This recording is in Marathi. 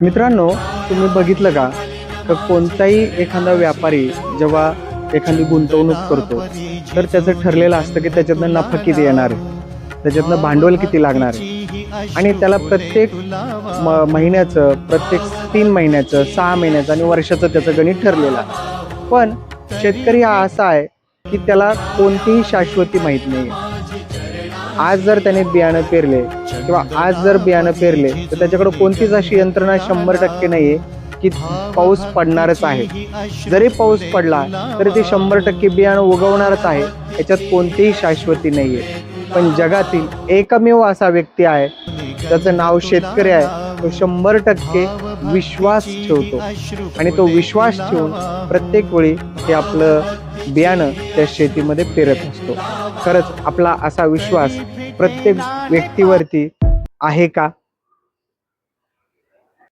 मित्रांनो, तुम्ही बघितलं का? तर कोणताही एखादा व्यापारी जेव्हा एखादी गुंतवणूक करतो, तर त्याचं ठरलेलं असतं की त्याच्यातनं नफा किती येणार आहे, त्याच्यातनं भांडवल किती लागणार आहे आणि त्याला प्रत्येक महिन्याचं, प्रत्येक 3 महिन्याचं, 6 महिन्याचं आणि वर्षाचं त्याचं गणित ठरलेलं आहे. पण शेतकरी हा असा आहे, की त्याला कोणतीही शाश्वती माहीत नाही. आज जर त्याने बियाणं पेरले किंवा आज जर बियाणं पेरले, तर त्याच्याकडे कोणतीच अशी यंत्रणा 100% नाहीये, की पाऊस पडणारच आहे. जरी पाऊस पडला, तरी ते 100% बियाणं उगवणारच आहे. याच्यात कोणतीही शाश्वती नाहीये. पण जगातील एकमेव असा व्यक्ती आहे, त्याचं नाव शेतकरी आहे. तो 100% विश्वास ठेवतो आणि तो विश्वास ठेवून प्रत्येक वेळी ते आपलं बियाणं त्या शेतीमध्ये पेरत असतो. खरंच आपला असा विश्वास प्रत्येक व्यक्तीवरती आहे का?